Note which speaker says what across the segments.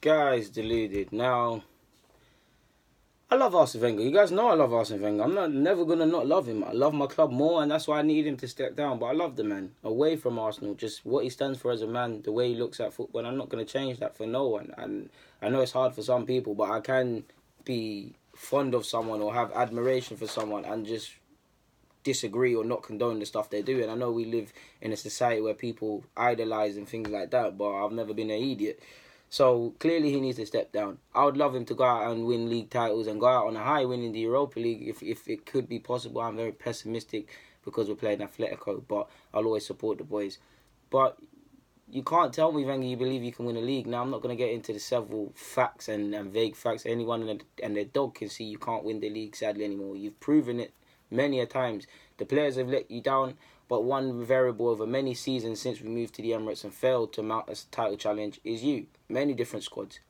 Speaker 1: Guys, deluded. Now, I love Arsene Wenger. You guys know I love Arsene Wenger. I'm not never gonna not love him. I love my club more, and that's why I need him to step down. But I love the man. Away from Arsenal, just what he stands for as a man, the way he looks at football. And I'm not gonna change that for no one. And I know it's hard for some people, but I can be fond of someone or have admiration for someone and just disagree or not condone the stuff they do. And I know we live in a society where people idolize and things like that, but I've never been an idiot. So clearly he needs to step down. I would love him to go out and win league titles and go out on a high, winning the Europa League if it could be possible. I'm very pessimistic because we're playing Atletico, but I'll always support the boys. But you can't tell me, Wenger, you believe you can win a league. Now, I'm not going to get into the several facts and vague facts. Anyone and their dog can see you can't win the league, sadly, anymore. You've proven it many a times. The players have let you down, but one variable over many seasons since we moved to the Emirates and failed to mount a title challenge is you. Many different squads.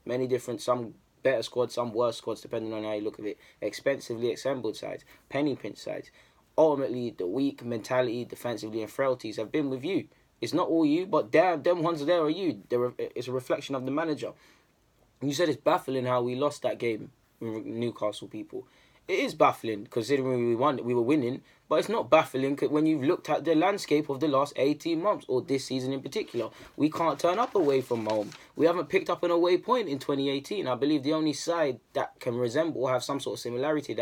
Speaker 1: Some better squads, some worse squads, depending on how you look at it. Expensively assembled sides. Penny pinch sides. Ultimately, the weak mentality, defensively, and frailties have been with you. It's not all you, but damn, them ones there are you. It's a reflection of the manager. You said it's baffling how we lost that game with Newcastle, people. It is baffling considering we were winning, but it's not baffling when you've looked at the landscape of the last 18 months or this season in particular. We can't turn up away from home. We haven't picked up an away point in 2018. I believe the only side that can resemble or have some sort of similarity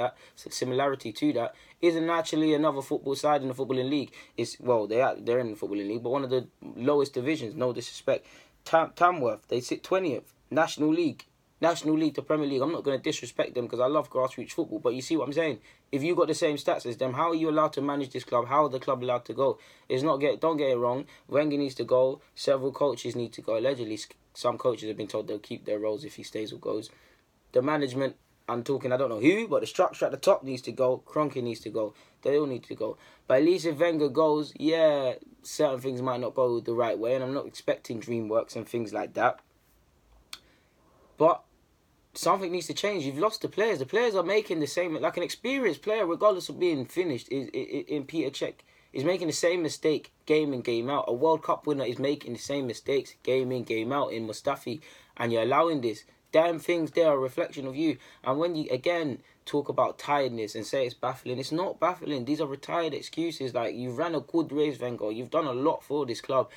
Speaker 1: to that isn't actually another football side in the footballing league. They're in the footballing league, but one of the lowest divisions. No disrespect, Tamworth. They sit 20th. National League to Premier League. I'm not going to disrespect them because I love grassroots football, but you see what I'm saying? If you got the same stats as them, how are you allowed to manage this club? How are the club allowed to go? Don't get it wrong. Wenger needs to go. Several coaches need to go. Allegedly, some coaches have been told they'll keep their roles if he stays or goes. The management, I don't know who, but the structure at the top needs to go. Kroenke needs to go. They all need to go. But at least if Wenger goes, yeah, certain things might not go the right way, and I'm not expecting DreamWorks and things like that. But something needs to change. You've lost the players. The players are making the same, like an experienced player, regardless of being finished, in Peter Cech, is making the same mistake game in, game out. A World Cup winner is making the same mistakes game in, game out in Mustafi, and you're allowing this. Damn things, they are a reflection of you. And when you, again, talk about tiredness and say it's baffling, it's not baffling. These are retired excuses. Like, you've ran a good race, Wenger. You've done a lot for this club.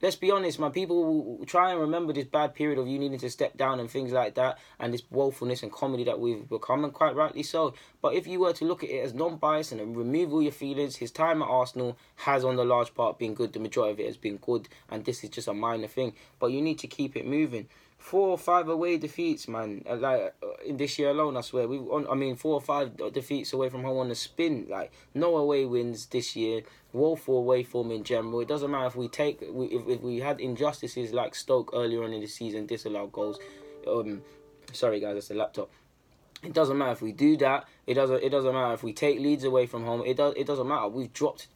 Speaker 1: Let's be honest, man. People will try and remember this bad period of you needing to step down and things like that, and this woefulness and comedy that we've become, and quite rightly so. But if you were to look at it as non-biased and remove all your feelings, his time at Arsenal has, on the large part, been good. The majority of it has been good, and this is just a minor thing. But you need to keep it moving. 4 or 5 away defeats, man. In this year alone, I swear. 4 or 5 defeats away from home on the spin. Like, no away wins this year. Woeful away form in general. It doesn't matter if we had injustices like Stoke earlier on in the season, disallowed goals. Sorry guys, that's the laptop. It doesn't matter if we do that. It doesn't matter if we take leads away from home. It doesn't matter. We've dropped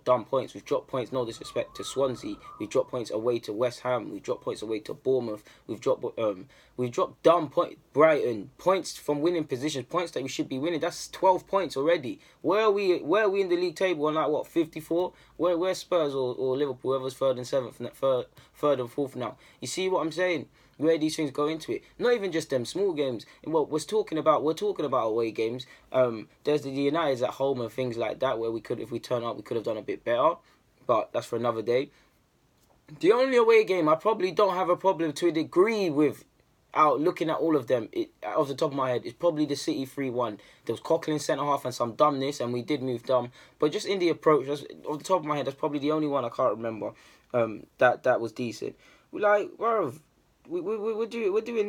Speaker 1: dumb points. We've dropped points, no disrespect, to Swansea. We've dropped points away to West Ham. We've dropped points away to Bournemouth. We've dropped dumb points, Brighton, points from winning positions, points that we should be winning. That's 12 points already. Where are we in the league table on, like, what, 54? Where's Spurs or Liverpool, whoever's third and fourth now? You see what I'm saying? Where these things go into it. Not even just them small games. Well, we're talking about away games. There's the Uniteds at home and things like that where if we turn up, we could have done a bit better. But that's for another day. The only away game I probably don't have a problem to a degree with, looking at all of them, off the top of my head, is probably the City 3-1. There was Coquelin centre-half and some dumbness, and we did move dumb. But just in the approach, off the top of my head, that's probably the only one I can't remember that was decent. We're doing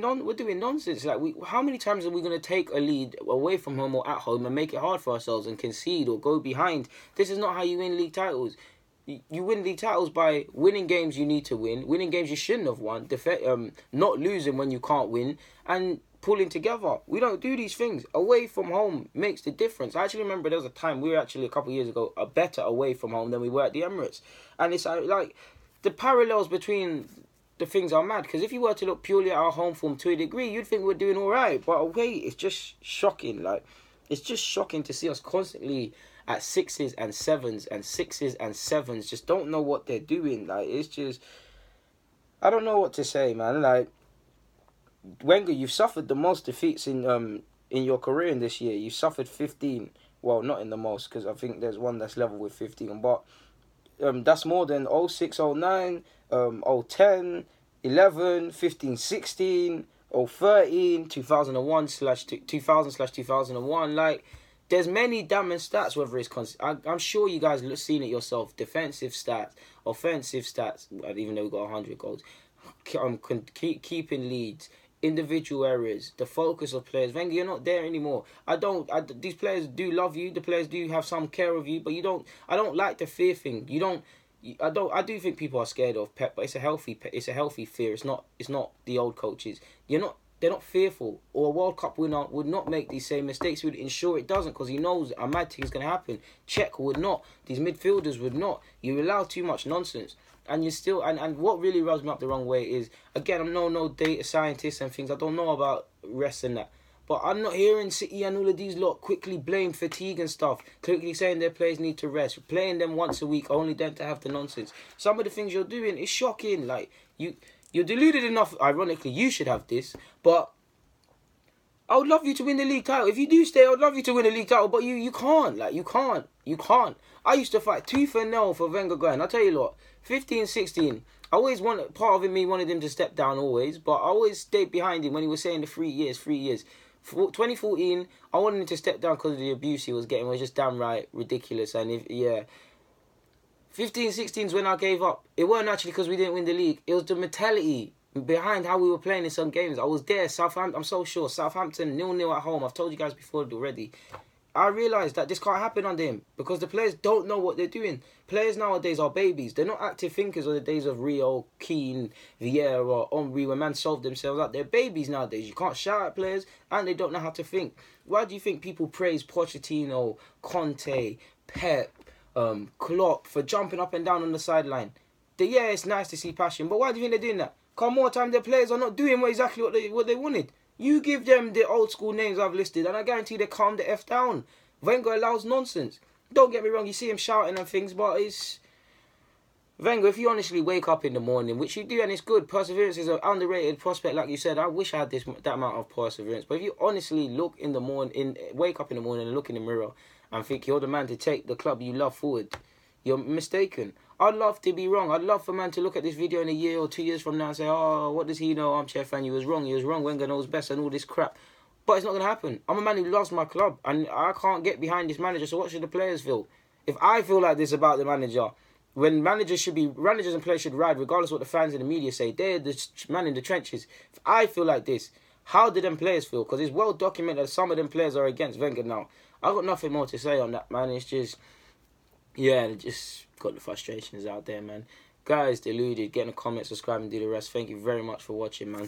Speaker 1: nonsense. Like, how many times are we going to take a lead away from home or at home and make it hard for ourselves and concede or go behind? This is not how you win league titles. You win league titles by winning games you need to win, winning games you shouldn't have won, not losing when you can't win, and pulling together. We don't do these things. Away from home makes the difference. I actually remember there was a time, we were actually a couple of years ago, a better away from home than we were at the Emirates. And it's like the parallels between the things are mad, because if you were to look purely at our home form to a degree, you'd think we're doing all right, but away, it's just shocking. Like, it's just shocking to see us constantly at sixes and sevens, just don't know what they're doing. Like, it's just, I don't know what to say, man. Like, Wenger, you've suffered the most defeats in your career in this year. You suffered 15. Well, not in the most, because I think there's one that's level with 15. But that's more than 06, 09, 010, 11, 15, 16, 013, 2001 slash 2000 slash 2001. Like, there's many damning stats, whether it's... I'm sure you guys have seen it yourself. Defensive stats, offensive stats, even though we got 100 goals. Keeping leads, individual errors, the focus of players. Wenger, you're not there anymore. These players do love you. The players do have some care of you, but you don't. I don't like the fear thing. I do think people are scared of Pep, but it's a healthy fear. It's not the old coaches. They're not fearful. Or a World Cup winner would not make these same mistakes. He would ensure it doesn't, because he knows a mad thing is going to happen. Czech would not. These midfielders would not. You allow too much nonsense. And you still... And what really rubs me up the wrong way is... Again, I'm no data scientist and things. I don't know about rest and that. But I'm not hearing City and all of these lot quickly blame fatigue and stuff. Quickly saying their players need to rest. Playing them once a week, only then to have the nonsense. Some of the things you're doing is shocking. Like, you're deluded enough. Ironically, you should have this. But I would love you to win the league title. If you do stay, I would love you to win the league title. But you can't. Like, you can't. You can't. I used to fight tooth and nail for Wenger going. I'll tell you what. 15, 16. I always part of me wanted him to step down always. But I always stayed behind him when he was saying the 3 years. 2014, I wanted him to step down because of the abuse he was getting. It was just downright ridiculous. And 15, 16 is when I gave up. It weren't actually because we didn't win the league. It was the mentality behind how we were playing in some games. I was there. Southampton, I'm so sure. Southampton 0-0 at home. I've told you guys before already. I realised that this can't happen under him because the players don't know what they're doing. Players nowadays are babies. They're not active thinkers of the days of Rio, Keane, Vieira, Henry, when man solved themselves out. They're babies nowadays. You can't shout at players and they don't know how to think. Why do you think people praise Pochettino, Conte, Pep, Klopp for jumping up and down on the sideline? It's nice to see passion, but why do you think they're doing that? Because more time their players are not doing exactly what they wanted. You give them the old school names I've listed and I guarantee they calm the F down. Wenger allows nonsense. Don't get me wrong, you see him shouting and things, but it's... Wenger, if you honestly wake up in the morning, which you do and it's good, perseverance is an underrated prospect, like you said. I wish I had that amount of perseverance. But if you honestly look in the morning, wake up in the morning and look in the mirror and think you're the man to take the club you love forward, you're mistaken. I'd love to be wrong. I'd love for man to look at this video in a year or 2 years from now and say, oh, what does he know? Armchair fan, you was wrong. Wenger knows best and all this crap. But it's not going to happen. I'm a man who loves my club and I can't get behind this manager. So what should the players feel? If I feel like this about the manager, when managers and players should ride, regardless of what the fans and the media say, they're the man in the trenches. If I feel like this, how do them players feel? Because it's well documented that some of them players are against Wenger now. I've got nothing more to say on that, man. It's just... just got the frustrations out there, man. Guys, deluded. Get in the comments, subscribe and do the rest. Thank you very much for watching, man.